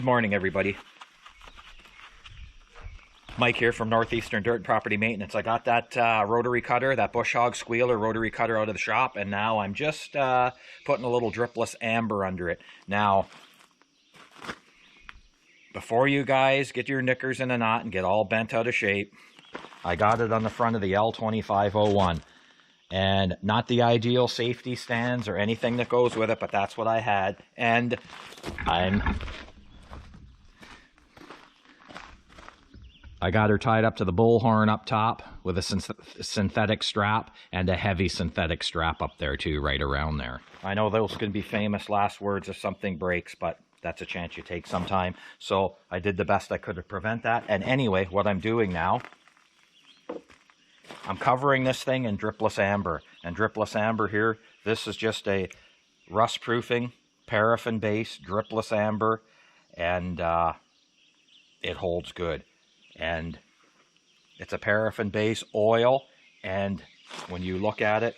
Good morning, everybody. Mike here from Northeastern Dirt Property Maintenance. I got that rotary cutter, that Bush Hog Squealer rotary cutter out of the shop, and now I'm just putting a little dripless amber under it. Now, before you guys get your knickers in a knot and get all bent out of shape, I got it on the front of the L2501. And not the ideal safety stands or anything that goes with it, but that's what I had. And I got her tied up to the bullhorn up top with a synthetic strap and a heavy synthetic strap up there too, right around there. I know those can be famous last words if something breaks, but that's a chance you take sometime. So I did the best I could to prevent that. And anyway, what I'm doing now, I'm covering this thing in dripless amber. And dripless amber here, this is just a rust-proofing, paraffin-based dripless amber, and it holds good. And it's a paraffin-based oil, and when you look at it,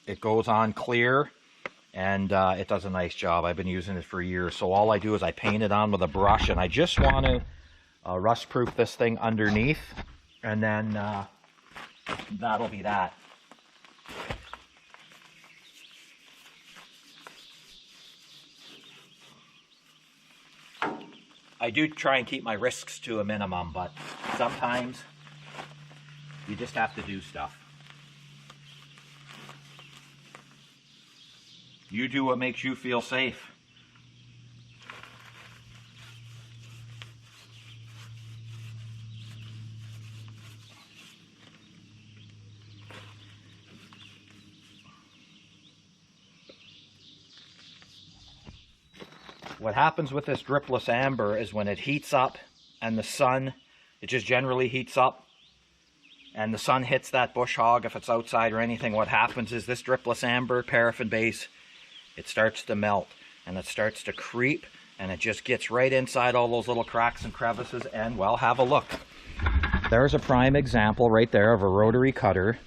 it goes on clear, and it does a nice job. I've been using it for years. So all I do is I paint it on with a brush, and I just want to rust-proof this thing underneath. And then that'll be that. I do try and keep my risks to a minimum, but sometimes you just have to do stuff. You do what makes you feel safe. What happens with this dripless amber is when it heats up and the sun, it just generally heats up and the sun hits that bush hog, if it's outside or anything, what happens is this dripless amber, paraffin base, it starts to melt and it starts to creep and it just gets right inside all those little cracks and crevices. And well, have a look. There's a prime example right there of a rotary cutter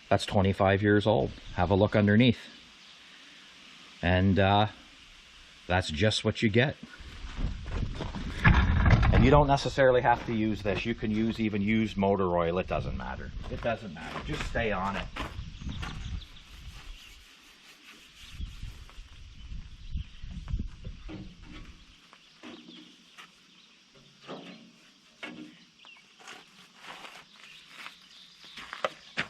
that's 25 years old. Have a look underneath. And that's just what you get. And you don't necessarily have to use this. You can use even used motor oil. It doesn't matter. It doesn't matter. Just stay on it.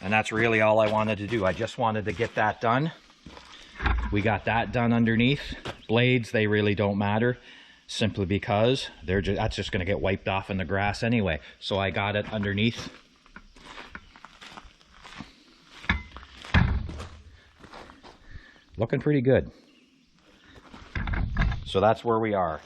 And that's really all I wanted to do. I just wanted to get that done. We got that done underneath. Blades, they really don't matter, simply because that's just going to get wiped off in the grass anyway. So I got it underneath. Looking pretty good. So that's where we are.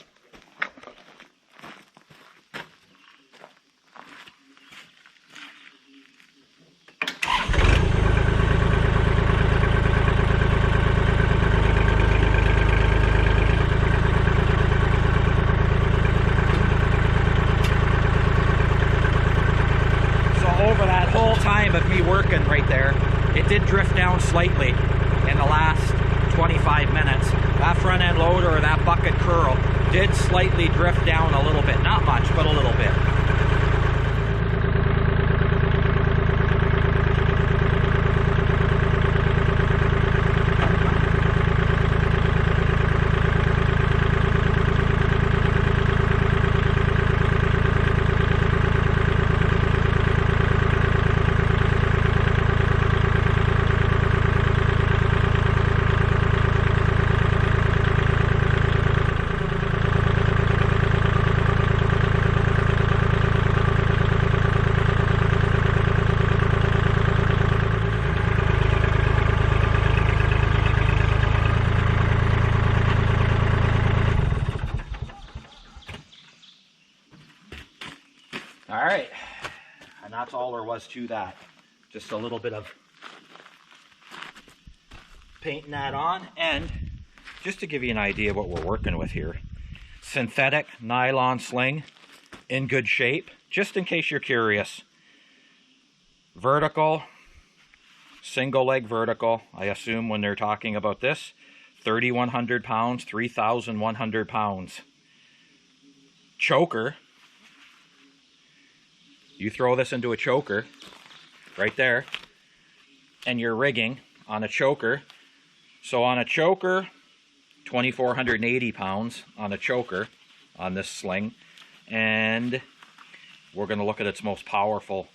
Of me working right there, it did drift down slightly in the last 25 minutes. That front end loader or that bucket curl did slightly drift down a little bit, not much, but a little bit. All right, and that's all there was to that. Just a little bit of painting that on, and just to give you an idea of what we're working with here. Synthetic nylon sling, in good shape, just in case you're curious. Vertical, single leg vertical, I assume when they're talking about this. 3,100 pounds, 3,100 pounds. Choker, you throw this into a choker right there, and you're rigging on a choker. So on a choker, 2,480 pounds on a choker on this sling. And we're going to look at its most powerful.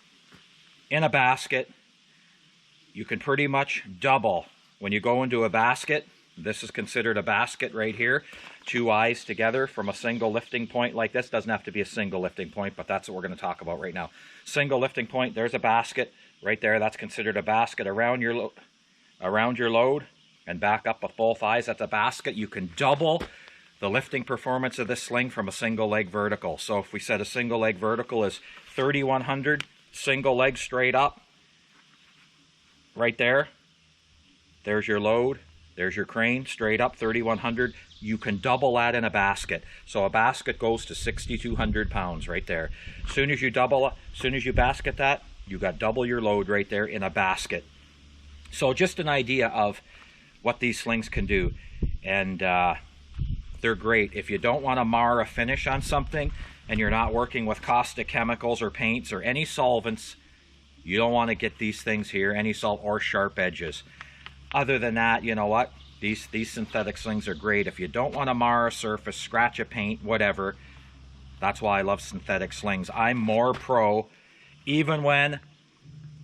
In a basket, you can pretty much double. When you go into a basket, this is considered a basket right here. 2 eyes together from a single lifting point like this. Doesn't have to be a single lifting point, but that's what we're going to talk about right now. Single lifting point, there's a basket right there. That's considered a basket around your load and back up with both eyes. That's a basket. You can double the lifting performance of this sling from a single leg vertical. So if we said a single leg vertical is 3,100, single leg straight up, right there, there's your load, there's your crane, straight up 3,100. You can double that in a basket. So a basket goes to 6,200 pounds right there. As soon as you basket that, you got double your load right there in a basket. So just an idea of what these slings can do. And they're great. If you don't want to mar a finish on something and you're not working with caustic chemicals or paints or any solvents, you don't want to get these things here, any salt or sharp edges. Other than that, you know what? These synthetic slings are great. If you don't want to mar a surface, scratch a paint, whatever, that's why I love synthetic slings. I'm more pro, even when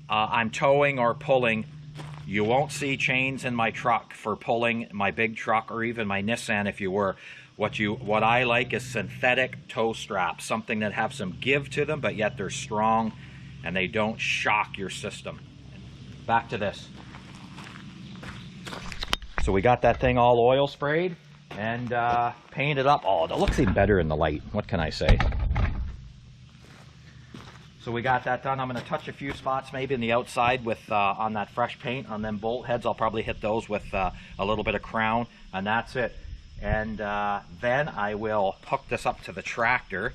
I'm towing or pulling. You won't see chains in my truck for pulling my big truck or even my Nissan if you were. What I like is synthetic tow straps, something that have some give to them, but yet they're strong and they don't shock your system. Back to this. So we got that thing all oil sprayed and painted up. Oh, it looks even better in the light. What can I say? So we got that done. I'm going to touch a few spots maybe in the outside with on that fresh paint on them bolt heads. I'll probably hit those with a little bit of crown, and that's it. And then I will hook this up to the tractor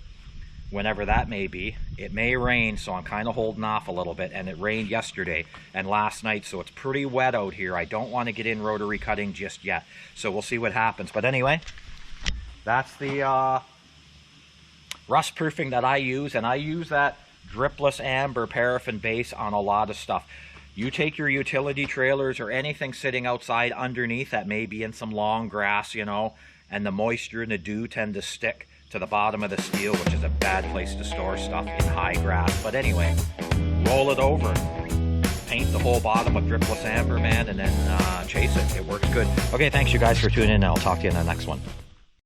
whenever that may be. It may rain, so I'm kind of holding off a little bit, and it rained yesterday and last night, so it's pretty wet out here. I don't want to get in rotary cutting just yet, so we'll see what happens. But anyway, that's the rust proofing that I use, and I use that dripless amber paraffin base on a lot of stuff. You take your utility trailers or anything sitting outside underneath that may be in some long grass, you know, and the moisture and the dew tend to stick to the bottom of the steel, which is a bad place to store stuff in high grass. But anyway, roll it over, paint the whole bottom with dripless amber, man, and then chase it. It works good. Okay, thanks you guys for tuning in. I'll talk to you in the next one.